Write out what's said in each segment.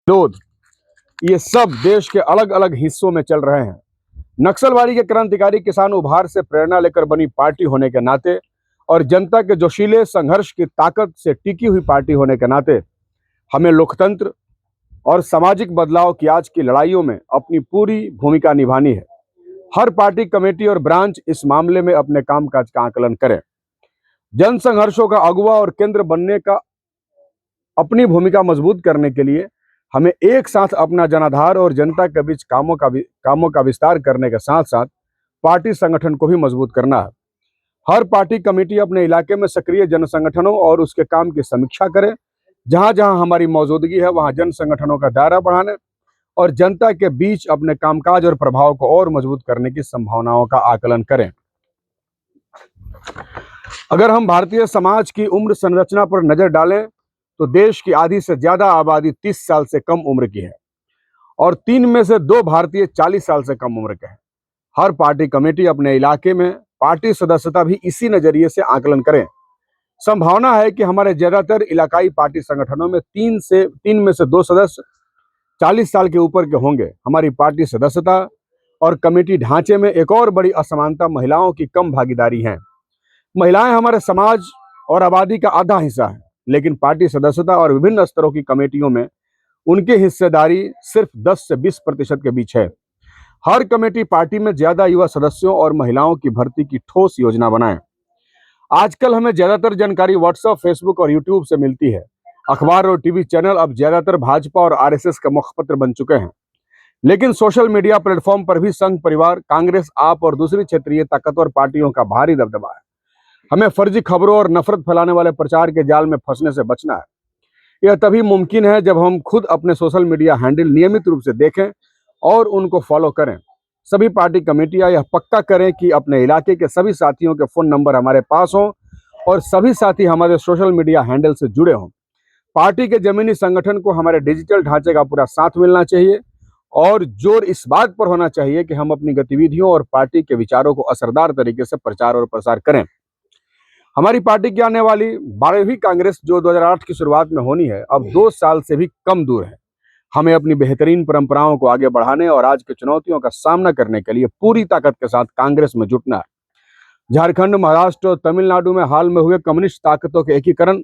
विरोध, ये सब देश के अलग अलग हिस्सों में चल रहे हैं। नक्सलवादी के क्रांतिकारी किसान उभार से प्रेरणा लेकर बनी पार्टी होने के नाते और जनता के जोशीले संघर्ष की ताकत से टिकी हुई पार्टी होने के नाते हमें लोकतंत्र और सामाजिक बदलाव की आज की लड़ाइयों में अपनी पूरी भूमिका निभानी है। हर पार्टी कमेटी और ब्रांच इस मामले में अपने कामकाज का आकलन करें। जन संघर्षों का अगुवा और केंद्र बनने का अपनी भूमिका मजबूत करने के लिए हमें एक साथ अपना जनाधार और जनता के बीच कामों का विस्तार करने के साथ साथ पार्टी संगठन को भी मजबूत करना है। हर पार्टी कमेटी अपने इलाके में सक्रिय जन संगठनों और उसके काम की समीक्षा करे। जहां जहां हमारी मौजूदगी है वहां जन संगठनों का दायरा बढ़ाने और जनता के बीच अपने कामकाज और प्रभाव को और मजबूत करने की संभावनाओं का आकलन करें। अगर हम भारतीय समाज की उम्र संरचना पर नजर डालें तो देश की आधी से ज्यादा आबादी 30 साल से कम उम्र की है और 3 में से 2 भारतीय 40 साल से कम उम्र के हैं। हर पार्टी कमेटी अपने इलाके में पार्टी सदस्यता भी इसी नजरिए से आकलन करें। संभावना है कि हमारे ज्यादातर इलाकाई पार्टी संगठनों में 3 में से 2 सदस्य 40 साल के ऊपर के होंगे। हमारी पार्टी सदस्यता और कमेटी ढांचे में एक और बड़ी असमानता महिलाओं की कम भागीदारी है। महिलाएं हमारे समाज और आबादी का आधा हिस्सा है, लेकिन पार्टी सदस्यता और विभिन्न स्तरों की कमेटियों में उनकी हिस्सेदारी सिर्फ 10 से 20% के बीच है। हर कमेटी पार्टी में ज्यादा युवा सदस्यों और महिलाओं की भर्ती की ठोस योजना बनाए। आजकल हमें ज्यादातर जानकारी व्हाट्सएप, फेसबुक और यूट्यूब से मिलती है। अखबार और टीवी चैनल अब ज्यादातर भाजपा और आरएसएस का मुखपत्र बन चुके हैं, लेकिन सोशल मीडिया प्लेटफॉर्म पर भी संघ परिवार, कांग्रेस, आप और दूसरी क्षेत्रीय ताकतवर पार्टियों का भारी दबदबा है। हमें फर्जी खबरों और नफरत फैलाने वाले प्रचार के जाल में फंसने से बचना है। यह तभी मुमकिन है जब हम खुद अपने सोशल मीडिया हैंडल नियमित रूप से देखें और उनको फॉलो करें। सभी पार्टी कमेटियां यह पक्का करें कि अपने इलाके के सभी साथियों के फोन नंबर हमारे पास हों और सभी साथी हमारे सोशल मीडिया हैंडल से जुड़े हों। पार्टी के जमीनी संगठन को हमारे डिजिटल ढांचे का पूरा साथ मिलना चाहिए और जोर इस बात पर होना चाहिए कि हम अपनी गतिविधियों और पार्टी के विचारों को असरदार तरीके से प्रचार और प्रसार करें। हमारी पार्टी की आने वाली 12वीं कांग्रेस जो 2008 की शुरुआत में होनी है, अब 2 साल से भी कम दूर है। हमें अपनी बेहतरीन परंपराओं को आगे बढ़ाने और आज की चुनौतियों का सामना करने के लिए पूरी ताकत के साथ कांग्रेस में जुटना है। झारखंड, महाराष्ट्र और तमिलनाडु में हाल में हुए कम्युनिस्ट ताकतों के एकीकरण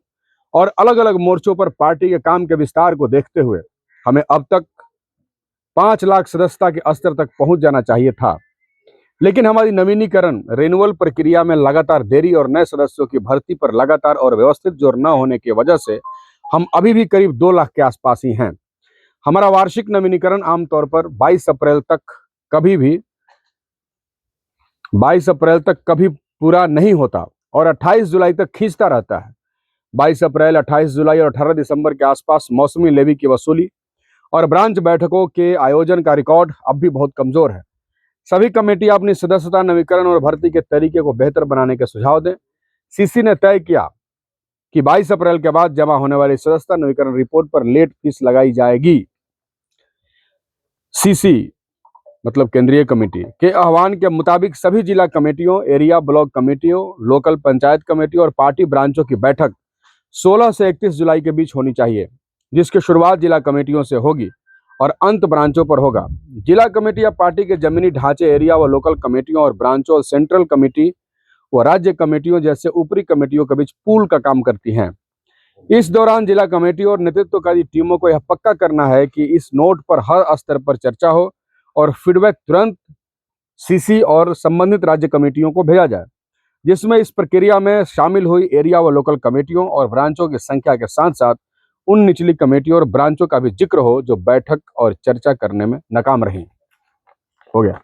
और अलग अलग मोर्चों पर पार्टी के काम के विस्तार को देखते हुए हमें अब तक 5 लाख सदस्यता के स्तर तक पहुंच जाना चाहिए था, लेकिन हमारी नवीनीकरण रिन्यूअल प्रक्रिया में लगातार देरी और नए सदस्यों की भर्ती पर लगातार और व्यवस्थित जोर न होने की वजह से हम अभी भी करीब 2 लाख के आसपास ही हैं। हमारा वार्षिक नवीनीकरण आमतौर पर 22 अप्रैल तक कभी पूरा नहीं होता और 28 जुलाई तक खींचता रहता है। 22 अप्रैल, 28 जुलाई और 18 दिसंबर के आसपास मौसमी लेवी की वसूली और ब्रांच बैठकों के आयोजन का रिकॉर्ड अब भी बहुत कमजोर है। सभी कमेटियां अपनी सदस्यता नवीकरण और भर्ती के तरीके को बेहतर बनाने के सुझाव दें। सीसी ने तय किया कि 22 अप्रैल के बाद जमा होने वाली सदस्यता नवीकरण रिपोर्ट पर लेट फीस लगाई जाएगी। सीसी मतलब केंद्रीय कमेटी के आह्वान के मुताबिक सभी जिला कमेटियों, एरिया ब्लॉक कमेटियों, लोकल पंचायत कमेटियों और पार्टी ब्रांचों की बैठक 16 से 31 जुलाई के बीच होनी चाहिए, जिसकी शुरुआत जिला कमेटियों से होगी और अंत ब्रांचों पर होगा। जिला कमेटियां पार्टी के जमीनी ढांचे, एरिया व लोकल कमेटियों और ब्रांचों और सेंट्रल कमेटी व राज्य कमेटियों जैसे ऊपरी कमेटियों के बीच पूल का काम करती हैं। इस दौरान जिला कमेटी और नेतृत्वकारी टीमों को यह पक्का करना है कि इस नोट पर हर स्तर पर चर्चा हो और फीडबैक तुरंत सीसी और संबंधित राज्य कमेटियों को भेजा जाए, जिसमें इस प्रक्रिया में शामिल हुई एरिया व लोकल कमेटियों और ब्रांचों की संख्या के साथ साथ उन निचली कमेटियों और ब्रांचों का भी जिक्र हो जो बैठक और चर्चा करने में नाकाम रही। हो गया।